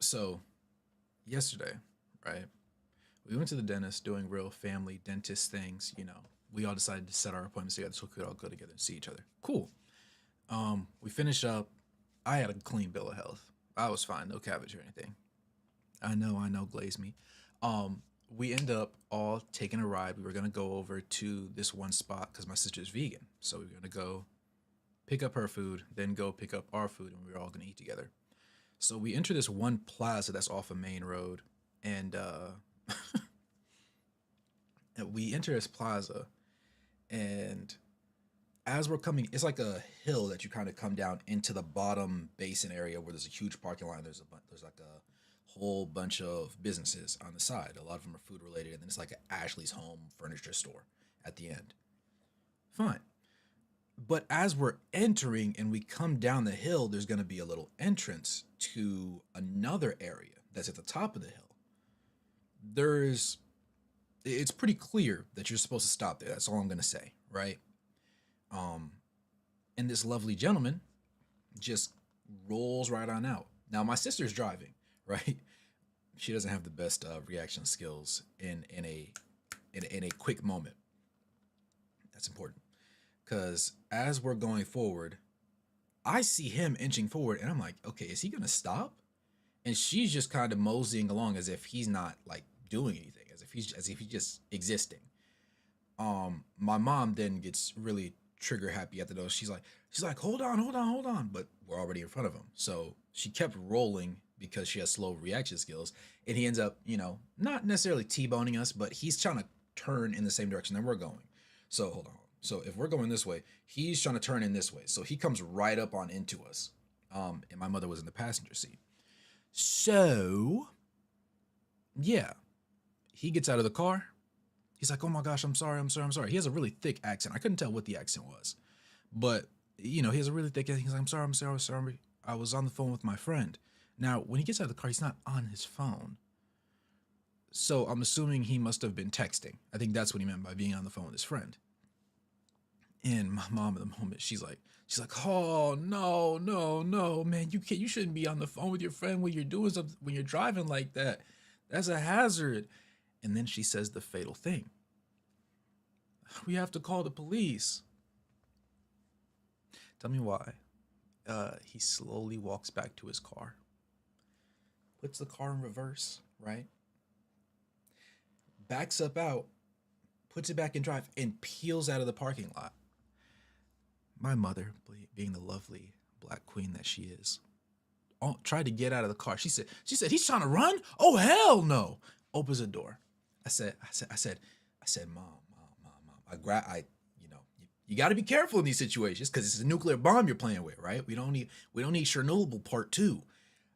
So yesterday, right? We went to the dentist doing real family dentist things. We all decided to set our appointments together so we could all go together and see each other. Cool. We finished up. I had a clean bill of health. I was fine, no cabbage or anything. I know, glaze me. We end up all taking a ride. We were gonna go over to this one spot because my sister's vegan, so we were gonna go pick up her food, then go pick up our food, and we were all gonna eat together. So we enter this one plaza that's off a main road, and we enter this plaza, and as we're coming, it's like a hill that you kind of come down into the bottom basin area where there's a huge parking lot. There's like a whole bunch of businesses on the side. A lot of them are food related, and then it's like an Ashley's Home furniture store at the end. Fine. But as we're entering and we come down the hill, there's going to be a little entrance to another area that's at the top of the hill. There's, it's pretty clear that you're supposed to stop there. That's all I'm going to say, right? Um, and this lovely gentleman just rolls right on out. Now my sister's driving, right? She doesn't have the best reaction skills in a quick moment. That's important because as we're going forward, I see him inching forward, and I'm like, okay, is he gonna stop? And she's just kind of moseying along as if he's not like doing anything, as if he's just existing. My mom then gets really trigger happy at the nose. She's like, hold on, but we're already in front of him. So she kept rolling because she has slow reaction skills, and he ends up, not necessarily t-boning us, but he's trying to turn in the same direction that we're going. So hold on. So if we're going this way, he's trying to turn in this way. So he comes right up on into us. And my mother was in the passenger seat. So yeah, he gets out of the car. He's like, "Oh my gosh, I'm sorry, I'm sorry, I'm sorry." He has a really thick accent. I couldn't tell what the accent was, but he has a really thick accent. He's like, "I'm sorry, I'm sorry, I'm sorry. I was on the phone with my friend." Now, when he gets out of the car, he's not on his phone. So I'm assuming he must have been texting. I think that's what he meant by being on the phone with his friend. And my mom at the moment, she's like, "Oh no, no, no, man, you shouldn't be on the phone with your friend when you're doing something when you're driving like that. That's a hazard." And then she says the fatal thing. "We have to call the police." Tell me why. He slowly walks back to his car, puts the car in reverse, right? Backs up out, puts it back in drive, and peels out of the parking lot. My mother, being the lovely black queen that she is, tried to get out of the car. She said, "He's trying to run? Oh hell no!" Opens the door. I said, Mom. You got to be careful in these situations because it's a nuclear bomb you're playing with, right? We don't need Chernobyl part two.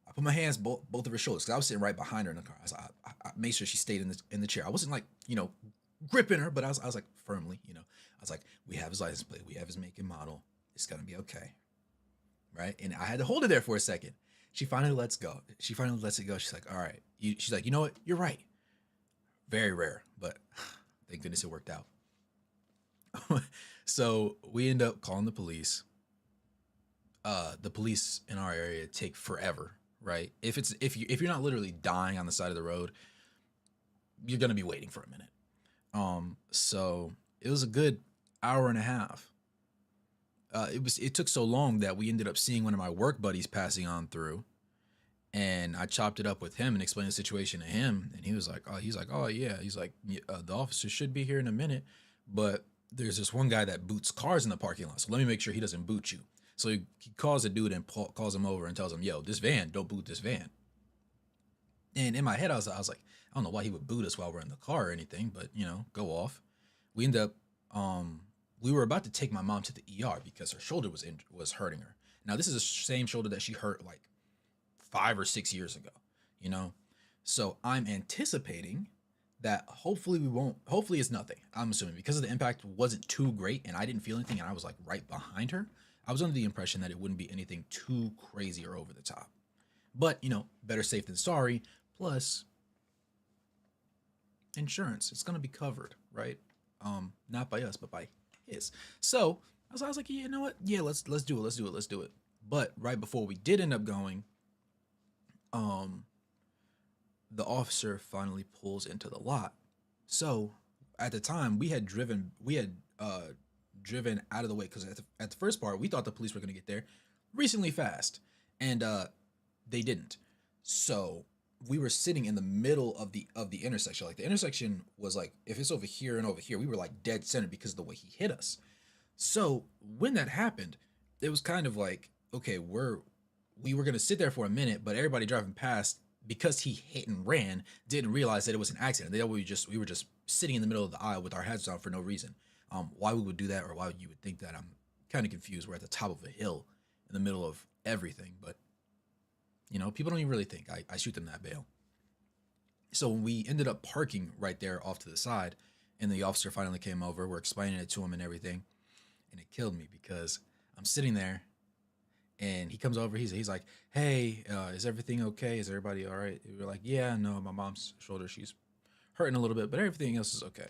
I put my hands both of her shoulders because I was sitting right behind her in the car. I made sure she stayed in the chair. I wasn't like gripping her, but I was like firmly, I was like, we have his license plate, we have his make and model. It's gonna be okay, right? And I had to hold it there for a second. She finally lets go. She finally lets it go. She's like, "All right." She's like, "You know what? You're right." Very rare, but thank goodness it worked out. So we end up calling the police. The police in our area take forever, right? If you're not literally dying on the side of the road, you're gonna be waiting for a minute. So it was a good hour and a half. It took so long that we ended up seeing one of my work buddies passing on through, and I chopped it up with him and explained the situation to him, and oh yeah, the officer should be here in a minute, but there's this one guy that boots cars in the parking lot, so let me make sure he doesn't boot you. So he calls a dude and calls him over and tells him, "Yo, this van, don't boot this van." And in my head, I was like, I don't know why he would boot us while we're in the car or anything, but go off. We end up, we were about to take my mom to the ER because her shoulder was hurting her. Now this is the same shoulder that she hurt like 5 or 6 years ago, you know. So I'm anticipating that hopefully it's nothing. I'm assuming because of the impact wasn't too great and I didn't feel anything and I was like right behind her. I was under the impression that it wouldn't be anything too crazy or over the top. But, better safe than sorry. Plus insurance, it's going to be covered, right? Not by us, but by his. So I was like, "Yeah, you know what? Yeah, let's do it. But right before we did end up going, the officer finally pulls into the lot. So at the time, we had driven out of the way because at the first part we thought the police were going to get there recently fast, and they didn't. So we were sitting in the middle of the intersection. Like the intersection was like if it's over here and over here, we were like dead center because of the way he hit us. So when that happened, it was kind of like, okay, we were gonna sit there for a minute, but everybody driving past, because he hit and ran, didn't realize that it was an accident. They thought we were just sitting in the middle of the aisle with our heads down for no reason. Why we would do that, or why you would think that, I'm kind of confused. We're at the top of a hill in the middle of everything, but people don't even really think. I shoot them that bail. So when we ended up parking right there off to the side, and the officer finally came over, we're explaining it to him and everything, and it killed me because I'm sitting there, and he comes over. He's like, "Hey, is everything okay? Is everybody all right?" We were like, "Yeah, no, my mom's shoulder, she's hurting a little bit, but everything else is okay."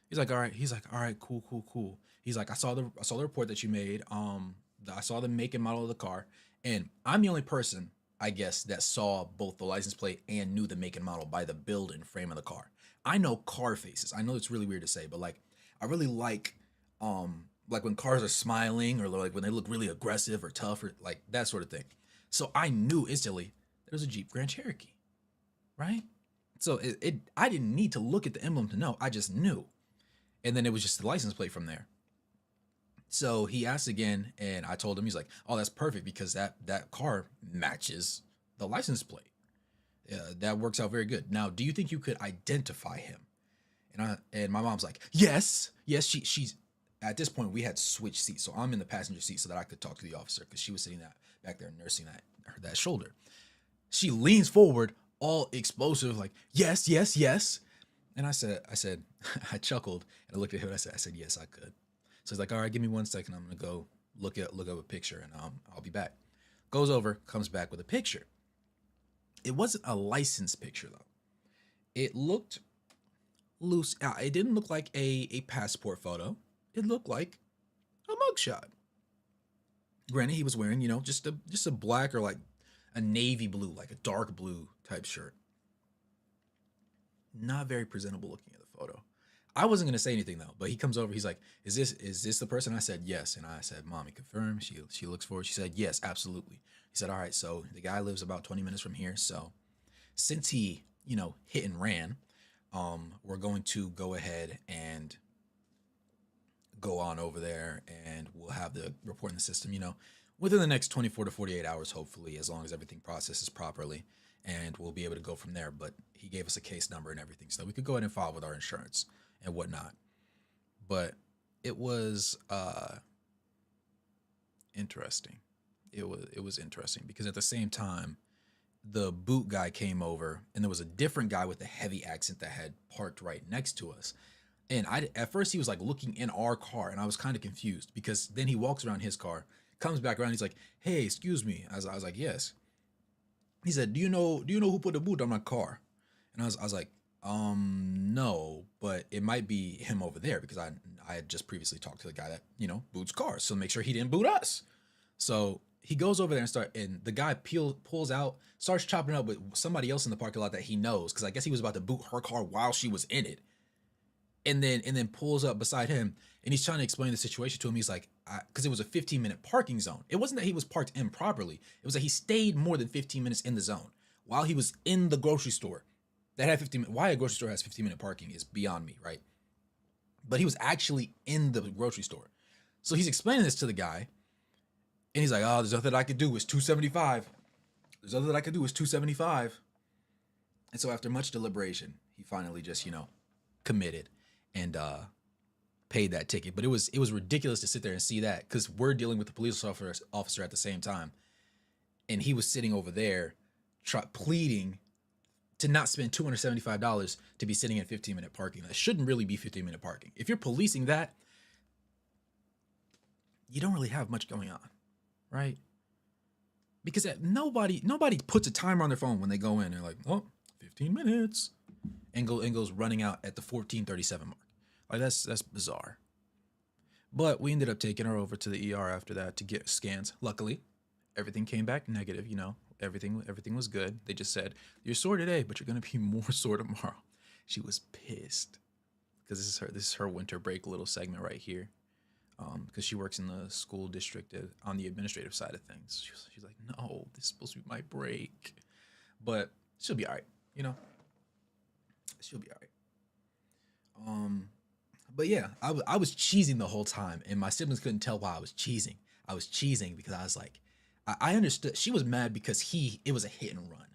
He's like, "All right." He's like, "All right, cool, cool, cool." He's like, "I saw the report that you made. I saw the make and model of the car, and I'm the only person, I guess, that saw both the license plate and knew the make and model by the build and frame of the car. I know car faces. I know it's really weird to say, but like, I really like when cars are smiling, or like when they look really aggressive or tough or like that sort of thing. So I knew instantly there was a Jeep Grand Cherokee, right? So I didn't need to look at the emblem to know. I just knew, and then it was just the license plate from there. So he asked again, and I told him, he's like, "Oh, that's perfect because that car matches the license plate. That works out very good. Now, do you think you could identify him?" And my mom's like, "Yes, yes." She's at this point we had switched seats, so I'm in the passenger seat so that I could talk to the officer because she was sitting that back there nursing that shoulder. She leans forward, all explosive, like, "Yes, yes, yes." And I said, I chuckled and I looked at him and I said, "Yes, I could." So he's like, "All right, give me 1 second. I'm gonna go look up a picture, and I'll be back." Goes over, comes back with a picture. It wasn't a license picture though. It looked loose. It didn't look like a passport photo. It looked like a mugshot. Granted, he was wearing just a black, or like a navy blue, like a dark blue type shirt. Not very presentable looking at the photo. I wasn't gonna say anything though, but he comes over. He's like, "Is this the person?" I said, "Yes," and I said, "Mommy, confirm." She looks forward. She said, "Yes, absolutely." He said, "All right, so the guy lives about 20 minutes from here. So since he hit and ran, we're going to go ahead and go on over there, and we'll have the report in the system, within the next 24 to 48 hours, hopefully, as long as everything processes properly, and we'll be able to go from there." But he gave us a case number and everything, so we could go ahead and file with our insurance and whatnot. But it was interesting. It was interesting because at the same time, the boot guy came over, and there was a different guy with a heavy accent that had parked right next to us. And at first he was like looking in our car, and I was kind of confused because then he walks around his car, comes back around, he's like, "Hey, excuse me." I was like, "Yes." He said, "Do you know who put the boot on my car?" And I was like, No, but it might be him over there because I had just previously talked to the guy that boots cars, so make sure he didn't boot us." So he goes over there and the guy pulls out, starts chopping up with somebody else in the parking lot that he knows, because I guess he was about to boot her car while she was in it, and then pulls up beside him, and he's trying to explain the situation to him. He's like, because it was a 15-minute parking zone. It wasn't that he was parked improperly. It was that he stayed more than 15 minutes in the zone while he was in the grocery store. That had 15 minutes. Why a grocery store has 15-minute parking is beyond me, right? But he was actually in the grocery store. So he's explaining this to the guy, and he's like, "Oh, there's nothing I could do. It's 275. There's nothing that I could do. It's 275." And so after much deliberation, he finally just, committed, and paid that ticket. But it was ridiculous to sit there and see that, because we're dealing with the police officer at the same time, and he was sitting over there, pleading to not spend $275 to be sitting in 15-minute parking. That shouldn't really be 15-minute parking. If you're policing that, you don't really have much going on, right? Because nobody puts a timer on their phone when they go in. They're like, "Oh, 15 minutes," and goes running out at the 14:37 mark. Like that's bizarre. But we ended up taking her over to the ER after that to get scans. Luckily, everything came back negative. Everything was good. They just said you're sore today, but you're gonna be more sore tomorrow. She was pissed because this is her winter break little segment right here. Because she works in the school district on the administrative side of things. She's like, no, this is supposed to be my break, but she'll be all right. You know, she'll be all right. But yeah, I was cheesing the whole time, and my siblings couldn't tell why I was cheesing. I was cheesing because I was like, I understood. She was mad because it was a hit and run.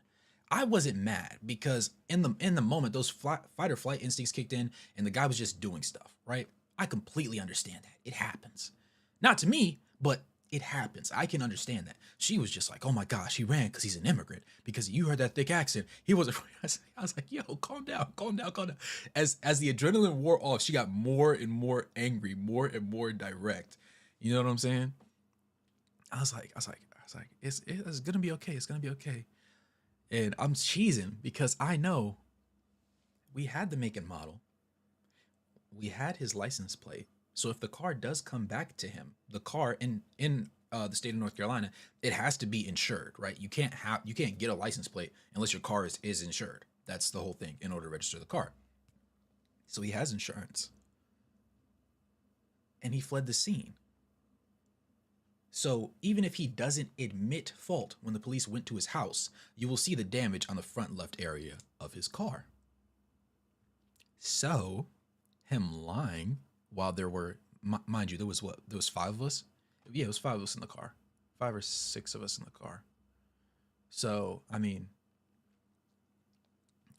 I wasn't mad because in the moment those fight or flight instincts kicked in, and the guy was just doing stuff. Right? I completely understand that. It happens. Not to me, but it happens. I can understand that. She was just like, oh my gosh, he ran because he's an immigrant. Because you heard that thick accent. He wasn't. I was like, yo, calm down, calm down, calm down. As the adrenaline wore off, she got more and more angry, more and more direct. You know what I'm saying? I was like, it's gonna be okay. It's gonna be okay. And I'm cheesing because I know we had the make and model. We had his license plate. So if the car does come back to him, the car in the state of North Carolina, it has to be insured, right? You can't get a license plate unless your car is insured. That's the whole thing in order to register the car. So he has insurance. And he fled the scene. So even if he doesn't admit fault when the police went to his house, you will see the damage on the front left area of his car. So him lying while there were, mind you, there was five of us. Yeah, it was five of us in the car, 5 or 6 of us in the car. So I mean,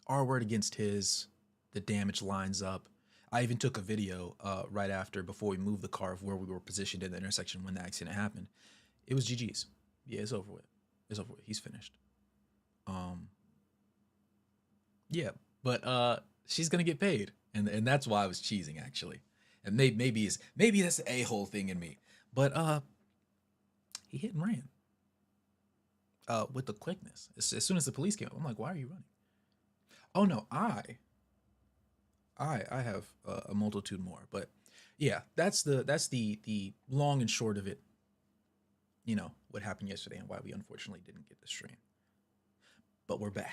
our word against his, the damage lines up. I even took a video right after, before we moved the car, of where we were positioned in the intersection when the accident happened. It was GG's. Yeah, it's over with. It's over with. He's finished. Um, yeah, but she's gonna get paid, and that's why I was cheesing actually. And maybe that's the a-hole thing in me, but he hit and ran with the quickness. As soon as the police came up, I'm like, why are you running? Oh no, I have a multitude more, but yeah, that's the long and short of it. You know what happened yesterday and why we unfortunately didn't get the stream. But we're back.